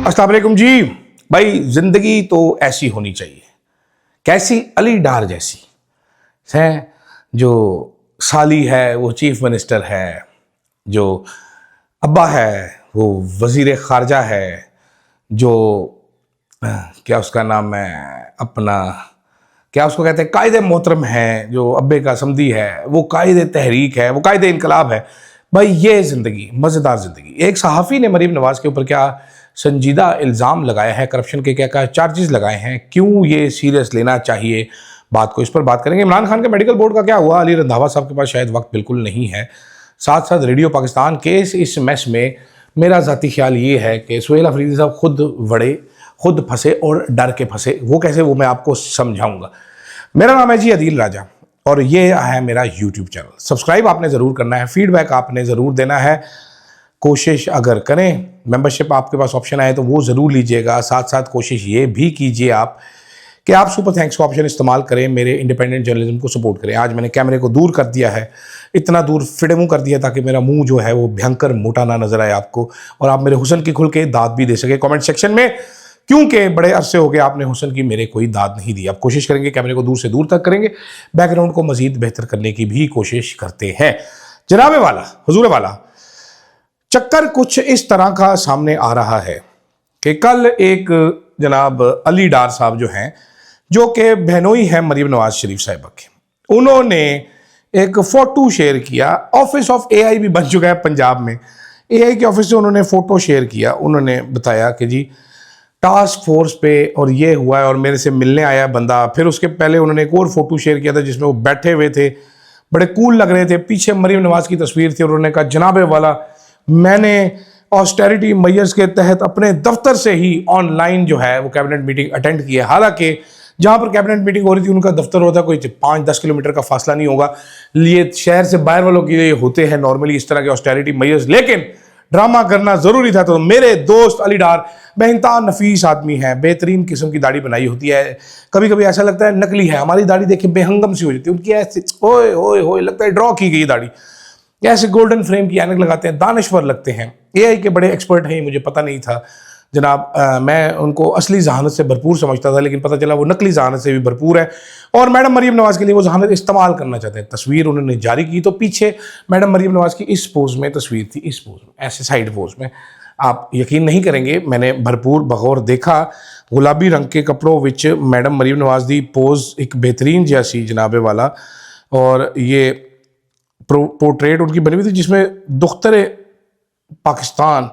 अस्सलाम वालेकुम जी। भाई जिंदगी तो ऐसी होनी चाहिए, कैसी? अली डार जैसी है। जो साली है वो चीफ मिनिस्टर है, जो अब्बा है वो वजीर खारजा है, जो क्या उसका नाम है अपना, क्या उसको कहते हैं, कायदे मोहतरम है, जो अब्बे का समधी है, वो कायदे तहरीक है, वो कायदे इनकलाब है। भाई ये ज़िंदगी, मज़ेदार ज़िंदगी। एक सहाफ़ी ने मरीम नवाज़ के ऊपर क्या संजीदा इल्ज़ाम लगाया है, करप्शन के क्या क्या चार्जेस लगाए हैं, क्यों ये सीरियस लेना चाहिए बात को, इस पर बात करेंगे। इमरान खान के मेडिकल बोर्ड का क्या हुआ, अली रंधावा साहब के पास शायद वक्त बिल्कुल नहीं है। साथ साथ रेडियो पाकिस्तान के इस मैस में मेरा ज़ाती ख्याल ये है कि सुहेल अफरीदी साहब खुद बड़े, खुद फंसे और डर के फंसे। वो कैसे, वो मैं आपको समझाऊंगा। मेरा नाम है जी अदील राजा और ये है मेरा यूट्यूब चैनल। सब्सक्राइब आपने ज़रूर करना है, फीडबैक आपने ज़रूर देना है, कोशिश अगर करें मेंबरशिप आपके पास ऑप्शन आए तो वो ज़रूर लीजिएगा। साथ साथ कोशिश ये भी कीजिए आप कि आप सुपर थैंक्स का ऑप्शन इस्तेमाल करें, मेरे इंडिपेंडेंट जर्नलिज्म को सपोर्ट करें। आज मैंने कैमरे को दूर कर दिया है, इतना दूर फिटे मुँह कर दिया ताकि मेरा मुंह जो है वो भयंकर मोटा ना नजर आए आपको, और आप मेरे हुस्न की खुल के दाद भी दे सके कमेंट सेक्शन में, क्योंकि बड़े अरसे हो गए आपने हुस्न की मेरे कोई दाद नहीं दी। आप कोशिश करेंगे कैमरे को दूर से दूर तक करेंगे, बैकग्राउंड को मजीद बेहतर करने की भी कोशिश करते हैं। जनाबे वाला, हुजूर वाला, चक्कर कुछ इस तरह का सामने आ रहा है कि कल एक जनाब अली डार साहब जो हैं, जो कि बहनोई हैं मरीम नवाज शरीफ साहिबा के, उन्होंने एक फ़ोटो शेयर किया। ऑफिस ऑफ एआई भी बन चुका है पंजाब में, एआई के ऑफिस से उन्होंने फ़ोटो शेयर किया। उन्होंने बताया कि जी टास्क फोर्स पे और ये हुआ है और मेरे से मिलने आया बंदा। फिर उसके पहले उन्होंने एक और फोटो शेयर किया था जिसमें वो बैठे हुए थे, बड़े कूल लग रहे थे, पीछे मरीम नवाज की तस्वीर थी और उन्होंने कहा जनाबे वाला, मैंने ऑस्टेरिटी मेजर्स के तहत अपने दफ्तर से ही ऑनलाइन जो है वो कैबिनेट मीटिंग अटेंड की है। हालांकि जहाँ पर कैबिनेट मीटिंग हो रही थी उनका दफ्तर होता है कोई 5-10 किलोमीटर का फासला नहीं होगा, लिए शहर से बाहर वालों के लिए होते हैं नॉर्मली इस तरह के ऑस्टेरिटी मेजर्स, लेकिन ड्रामा करना जरूरी था। तो मेरे दोस्त अली डार बेहतरीन नफीस आदमी है, बेहतरीन किस्म की दाढ़ी बनाई होती है, कभी कभी ऐसा लगता है नकली है। हमारी दाढ़ी देखे बेहंगम सी हो जाती है, उनकी ऐसे ओए ओए ओए लगता है ड्रॉ की गई दाढ़ी। ऐसे गोल्डन फ्रेम की ऐनक लगाते हैं, दानिश्वर लगते हैं, एआई के बड़े एक्सपर्ट हैं, मुझे पता नहीं था जनाब। मैं उनको असली जहानत से भरपूर समझता था, लेकिन पता चला वो नकली जहानत से भी भरपूर है और मैडम मरीम नवाज के लिए वो जहानत इस्तेमाल करना चाहते हैं। तस्वीर उन्होंने जारी की तो पीछे मैडम मरीम नवाज की इस पोज में तस्वीर थी, इस पोज में, ऐसे साइड पोज में। आप यकीन नहीं करेंगे, मैंने भरपूर बगौर देखा, गुलाबी रंग के कपड़ों विच मैडम मरीम नवाज दी पोज एक बेहतरीन जैसी जनाबे वाला, और ये पोर्ट्रेट उनकी बनी हुई थी जिसमें दुख्तर पाकिस्तान,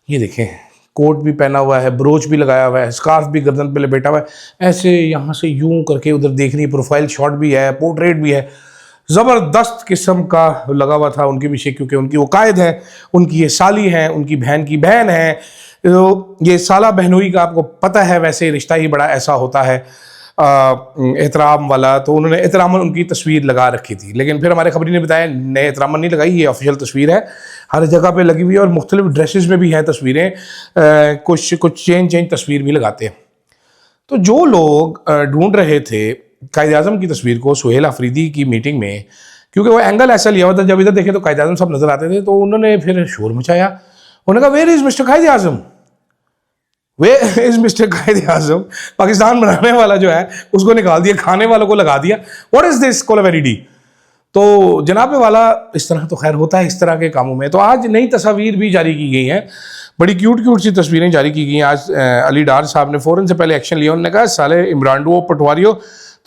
ये देखें कोट भी पहना हुआ है, ब्रोच भी लगाया हुआ है, स्कार्फ भी गर्दन पे लपेटा हुआ है, ऐसे यहाँ से यूं करके उधर देख रही, प्रोफाइल शॉट भी है, पोर्ट्रेट भी है, ज़बरदस्त किस्म का लगा हुआ था उनके पीछे, क्योंकि उनकी वो कायद है, उनकी ये साली है, उनकी बहन की बहन है। तो ये साला बहनोई का आपको पता है, वैसे रिश्ता ही बड़ा ऐसा होता है एहतराम वाला। तो उन्होंने एहतरामन उनकी तस्वीर लगा रखी थी, लेकिन फिर हमारे खबरी ने बताया नए एहतरामन नहीं लगाई, ये ऑफिशियल तस्वीर है, हर जगह पे लगी हुई है और मुख्तलिफ ड्रेसेस में भी हैं तस्वीरें, कुछ चेंज तस्वीर भी लगाते हैं। तो जो लोग ढूंढ रहे थे कायद आज़म की तस्वीर को सुहेल अफरीदी की मीटिंग में, क्योंकि वो एंगल ऐसा लिया हुआ था, जब इधर देखे तो कायद आज़म सब नजर आते थे, तो उन्होंने फिर शोर मचाया। उन्होंने कहा where is mister Quaid Azam, where is mister Quaid Azam. Pakistan बनाने वाला जो है उसको निकाल दिया, खाने वालों को लगा दिया। What is this Kolaveri di? तो जनाबे वाला इस तरह तो खैर होता है इस तरह के कामों में। तो आज नई तस्वीर भी जारी की गई हैं, बड़ी क्यूट क्यूट सी तस्वीरें जारी की गई हैं। आज अली डार साहब ने फ़ौरन से पहले एक्शन लिया, उन्होंने कहा साले इमरानडो पटवारियों,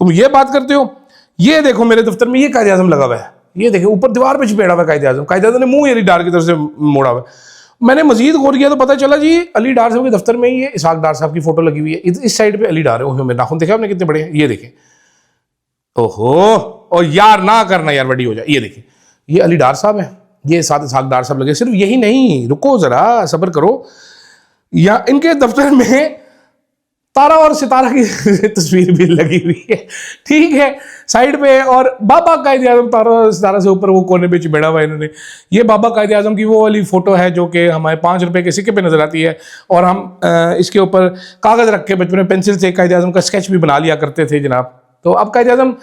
तुम ये बात करते हो, ये देखो मेरे दफ्तर में ये कायद आज़म लगा हुआ है, ये देखो ऊपर दीवार पे चपेड़ा हुआ कायद आज़म। कायद आज़म ने मुंह अली डार की तरफ से मोड़ा हुआ है। मैंने मजीद गौर किया तो पता चला जी अली डार साहब के दफ्तर में ही इसहाक डार साहब की फोटो लगी हुई है, इस साइड पे अली डार है। ओहो, मेरे नाखून देखा आपने कितने बड़े हैं, ये देखें, ओहो, और यार ना करना यार बड़ी हो जाए, ये देखिए ये अली डार साहब हैं, ये साथ इसहाक डार साहब लगे। सिर्फ यही नहीं, रुको जरा सब्र करो, या इनके दफ्तर में तारा और सितारा की तस्वीर भी लगी हुई है, ठीक है, साइड पे। और बाबा कायद आज़म तारा और सितारा से ऊपर वो कोने पे चिबेड़ा हुआ है इन्होंने। ये बाबा कायद आज़म की वो वाली फोटो है जो कि हमारे 5 रुपए के सिक्के पे नजर आती है, और हम इसके ऊपर कागज रख के बचपन में पेंसिल से कायद आज़म का स्केच भी बना लिया करते थे जनाब। तो अब कायद आज़म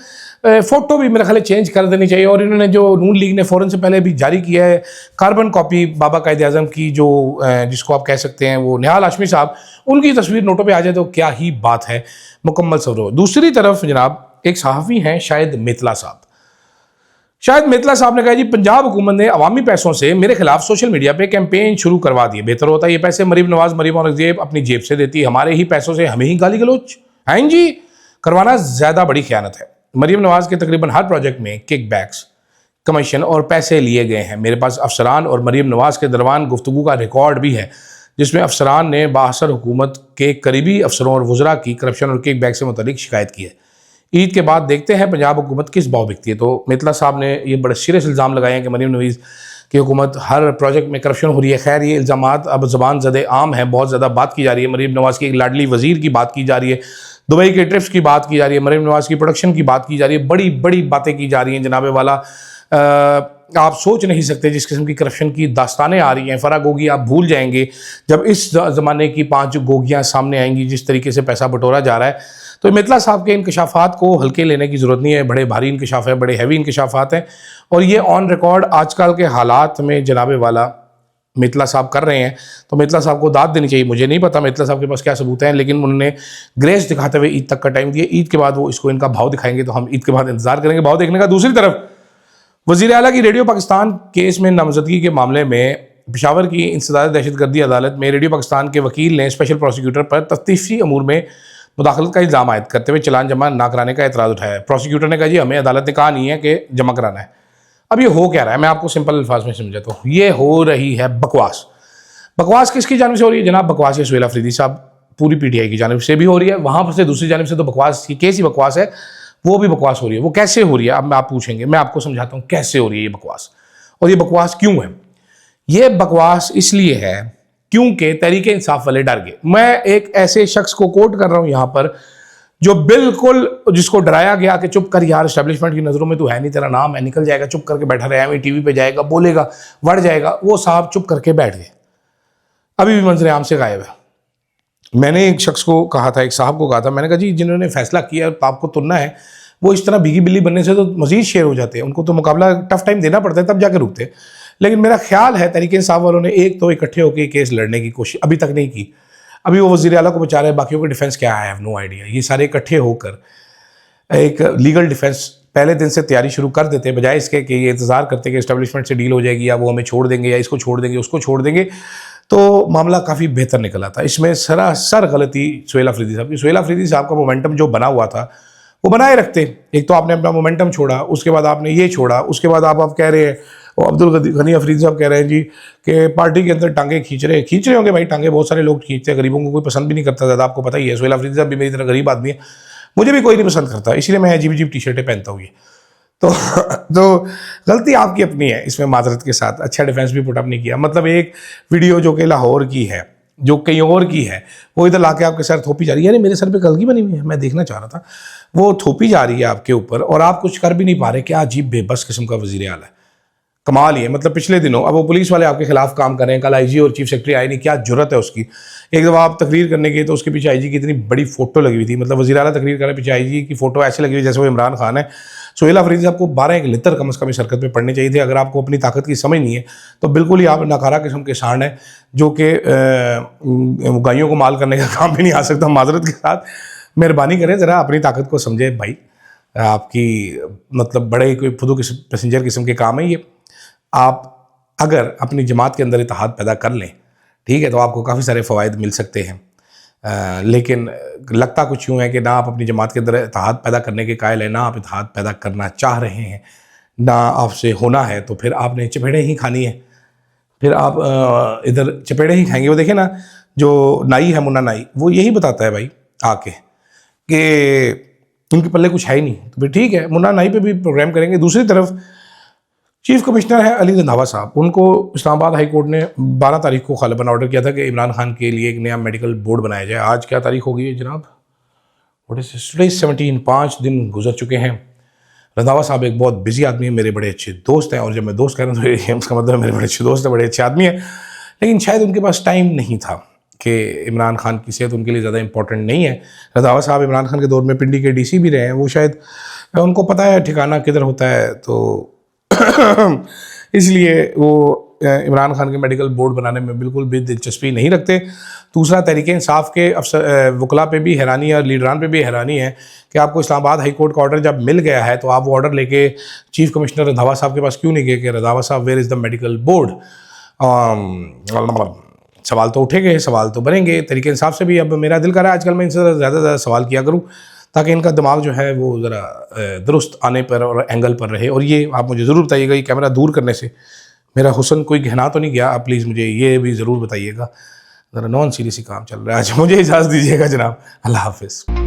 फ़ोटो भी मेरा ख्याल है चेंज कर देनी चाहिए। और इन्होंने जो नून लीग ने फ़ौरन से पहले भी जारी किया है कार्बन कॉपी बाबा कायद आज़म की, जो जिसको आप कह सकते हैं वो निहाल हाशमी साहब, उनकी तस्वीर नोटों पे आ जाए तो क्या ही बात है, मुकम्मल सवरो। दूसरी तरफ जनाब एक सहाफ़ी हैं शायद मितला साहब। शायद मितला साहब ने कहा जी पंजाब हुकूमत ने अवामी पैसों से मेरे खिलाफ सोशल मीडिया पे कैंपेन शुरू करवा दिए। बेहतर होता है ये पैसे मरीम नवाज, मरीम औरंगजेब अपनी जेब से देती, हमारे ही पैसों से हमें ही गाली गलोच हैं जी करवाना ज़्यादा बड़ी खयानत है। मरीम नवाज के तकरीबन हर प्रोजेक्ट में किक बैक्स, कमीशन और पैसे लिए गए हैं। मेरे पास अफसरान और मरीम नवाज के दरमियान गुफ्तगू का रिकॉर्ड भी है, जिसमें अफसरान ने बासर हुकूमत के करीबी अफसरों और वज़रा की करप्शन और किक बैक से मुतल्लिक शिकायत की है। ईद के बाद देखते हैं पंजाब हुकूमत किस भाव बिकती है। तो मितला साहब ने ये बड़े सीरियस इल्ज़ाम लगाए हैं कि मरीम नवाज की हुकूमत हर प्रोजेक्ट में करप्शन हो रही है। खैर ये इल्ज़ाम अब ज़बान ज़दे आम है, बहुत ज़्यादा बात की जा रही है। मरीम नवाज की एक लाडली वज़ीर की बात की जा रही है, दुबई के ट्रिप्स की बात की जा रही है, मरीम नवाज की प्रोडक्शन की बात की जा रही है, बड़ी बड़ी बातें की जा रही हैं जनाबे वाला। आप सोच नहीं सकते जिस किस्म की करप्शन की दास्तानें आ रही हैं। फ़रा गोगी आप भूल जाएंगे जब इस ज़माने की 5 गोगियाँ सामने आएंगी, जिस तरीके से पैसा बटोरा जा रहा है। तो मितला साहब के इंकशाफात को हल्के लेने की ज़रूरत नहीं है, बड़े भारी इंकशाफ है, बड़े हैवी इंकशाफात हैं। और ये ऑन रिकॉर्ड आजकल के हालात में जनाबे वाला मितला साहब कर रहे हैं, तो मितला साहब को दाद देनी चाहिए। मुझे नहीं पता मितला साहब के पास क्या सबूत हैं, लेकिन उन्होंने ग्रेस दिखाते हुए ईद तक का टाइम दिया। ईद के बाद वो इसको इनका भाव दिखाएंगे, तो हम ईद के बाद इंतजार करेंगे भाव देखने का। दूसरी तरफ वज़ीर आला की रेडियो पाकिस्तान केस में नामजदगी के मामले में पेशावर की इंसदाद दहशतगर्दी अदालत में रेडियो पाकिस्तान के वकील ने स्पेशल प्रोसिक्यूटर पर तफ्तीशी अमूर में मुदाखलत का इल्ज़ाम आयद करते हुए चलान जमा ना कराने का एतराज़ उठाया। प्रोसिक्यूटर ने कहा जी हमें अदालत ने कहा नहीं है कि जमा कराना है। अब ये हो क्या रहा है, मैं आपको सिंपल अल्फाज में समझाता हूँ। ये हो रही है बकवास। बकवास किसकी जानिब से हो रही है जनाब? बकवास ये सुहेल अफरीदी साहब पूरी पीटीआई की जानिब से भी हो रही है, वहाँ पर से दूसरी जानिब से तो बकवास की केस ही बकवास है, वो भी बकवास हो रही है। वो कैसे हो रही है अब आप पूछेंगे, मैं आपको समझाता हूँ कैसे हो रही है ये बकवास, और ये बकवास क्यों है। ये बकवास इसलिए है क्योंकि तहरीक इंसाफ वाले डर गए। मैं एक ऐसे शख्स को कोट कर रहा हूँ यहाँ पर जो बिल्कुल, जिसको डराया गया कि चुप कर यार, एस्टेब्लिशमेंट की नज़रों में तो है नहीं, तेरा नाम है, निकल जाएगा, चुप करके बैठा रहा है, टीवी पे जाएगा, बोलेगा, बढ़ जाएगा। वो साहब चुप करके बैठ गए, अभी भी मंजर आम से गायब है। मैंने एक शख्स को कहा था, एक साहब को कहा था, मैंने कहा जी जिन्होंने फैसला किया आपको तुरना है, वो इस तरह भीगी बिल्ली बनने से तो मजीद शेर हो जाते हैं, उनको तो मुकाबला टफ टाइम देना पड़ता है तब जाके रुकते हैं। लेकिन मेरा ख्याल है तहरीक इंसाफ वालों ने एक तो इकट्ठे होकर केस लड़ने की कोशिश अभी तक नहीं की। अभी वो वज़ीर आला को बचा रहे हैं, बाकियों का डिफेंस क्या है, आई हैव नो आइडिया। ये सारे इकट्ठे होकर एक लीगल डिफेंस पहले दिन से तैयारी शुरू कर देते, बजाय इसके कि ये इंतज़ार करते कि एस्टेब्लिशमेंट से डील हो जाएगी या वो हमें छोड़ देंगे या इसको छोड़ देंगे उसको छोड़ देंगे, तो मामला काफ़ी बेहतर निकला था। इसमें सरासर गलती सुहेल अफरीदी साहब की। सुहेल अफरीदी साहब का मोमेंटम जो बना हुआ था वो बनाए रखते। एक तो आपने अपना मोमेंटम छोड़ा, उसके बाद आपने ये छोड़ा, उसके बाद आप कह रहे हैं, अब्दुल गनी अफरीदी साहब कह रहे हैं जी कि पार्टी के अंदर टांगे खींच रहे होंगे। भाई टांगे बहुत सारे लोग खींचते हैं, गरीबों को कोई पसंद भी नहीं करता ज़्यादा, आपको पता ही है। सुहेल अफरीदी साहब भी मेरी तरह गरीब आदमी है, मुझे भी कोई नहीं पसंद करता, इसलिए मैं अजीब अजीब टी शर्टें पहनता हूँ। ये तो गलती आपकी अपनी है इसमें, माजरत के साथ। अच्छा डिफेंस भी पुटअप नहीं किया, मतलब एक वीडियो जो कि लाहौर की है, जो कहीं और की है, वो इधर लाके आपके सर थोपी जा रही है। अरे मेरे सर पे कलगी बनी हुई है, मैं देखना चाह रहा था, वो थोपी जा रही है आपके ऊपर और आप कुछ कर भी नहीं पा रहे। क्या अजीब बेबस किस्म का वज़ीर आला है, कमाल ही है। मतलब पिछले दिनों अब वो पुलिस वाले आपके खिलाफ काम कर रहे हैं, कल आईजी और चीफ सेक्रेटरी आए नहीं, क्या जरूरत है उसकी। एक दफ़ा आप तकरीर करने गए तो उसके पीछे आईजी की इतनी बड़ी फोटो लगी हुई थी, मतलब वज़ीर आला तकरीर कर रहे, पीछे आईजी की फोटो ऐसे लगी हुई जैसे वो इमरान खान है। सुहेल अफरीदी साहब को 12 एक लितर कम से कम इस हरकत में पढ़ने चाहिए थे। अगर आपको अपनी ताकत की समझ नहीं है तो बिल्कुल ही आप नाकारा किस्म के सांड हैं, जो कि गायों को माल करने का काम भी नहीं आ सकता। माजरत के साथ मेहरबानी करें, ज़रा अपनी ताकत को समझे भाई। आपकी मतलब बड़े कोई फुदू पैसेंजर किस्म के काम है ये। आप अगर अपनी जमात के अंदर इत्तेहाद पैदा कर लें, ठीक है, तो आपको काफ़ी सारे फ़वाइद मिल सकते हैं। लेकिन लगता कुछ यूँ है कि ना आप अपनी जमात के अंदर इत्तेहाद पैदा करने के कायल हैं, ना आप इत्तेहाद पैदा करना चाह रहे हैं, ना आपसे होना है, तो फिर आपने चपेड़े ही खानी है। फिर आप इधर चपेड़े ही खाएंगे। वो देखें ना, जो नाई है मुन्ना नाई, वो यही बताता है भाई आके कि उनके पल्ले कुछ है ही नहीं, तो फिर ठीक है, मुन्ना नाई पे भी प्रोग्राम करेंगे। दूसरी तरफ चीफ कमिश्नर है अली रंधावा साहब, उनको इस्लामाबाद हाई कोर्ट ने 12 तारीख को ग़ालिबन ऑर्डर किया था कि इमरान खान के लिए एक नया मेडिकल बोर्ड बनाया जाए। आज क्या तारीख हो गई है जनाब? What is today? 17। 5 दिन गुजर चुके हैं। रंधावा साहब एक बहुत बिजी आदमी है, मेरे बड़े अच्छे दोस्त हैं, और जब मैं दोस्त कह रहा हूँ तो उसका मतलब मेरे बड़े अच्छे दोस्त हैं, बड़े अच्छे आदमी हैं, लेकिन शायद उनके पास टाइम नहीं था कि इमरान खान की सेहत उनके लिए ज़्यादा इंपॉर्टेंट नहीं है। रंधावा साहब इमरान खान के दौर में पिंडी के डीसी भी रहे हैं, वो शायद उनको पता है ठिकाना किधर होता है, तो इसलिए वो इमरान खान के मेडिकल बोर्ड बनाने में बिल्कुल भी दिलचस्पी नहीं रखते। दूसरा, तहरीक इंसाफ के अफसर वकला पे भी हैरानी है और लीडरान पे भी हैरानी है कि आपको इस्लामाबाद हाई कोर्ट का ऑर्डर जब मिल गया है तो आप वो ऑर्डर लेके चीफ कमिश्नर रंधावा साहब के पास क्यों नहीं गए कि रंधावा साहब where is the medical board. सवाल तो उठेंगे, सवाल तो बनेंगे। तहरीक इंसाफ से भी अब मेरा दिल कर रहा है आजकल मैं इनसे ज़्यादा सवाल किया करूँ ताकि इनका दिमाग जो है वो ज़रा दुरुस्त आने पर और एंगल पर रहे। और ये आप मुझे ज़रूर बताइएगा, ये कैमरा दूर करने से मेरा हुस्न कोई गहना तो नहीं गया? आप प्लीज़ मुझे ये भी ज़रूर बताइएगा। ज़रा नॉन सीरियस ही काम चल रहा है आज। मुझे इजाज़त दीजिएगा जनाब, अल्लाह हाफ़िज़।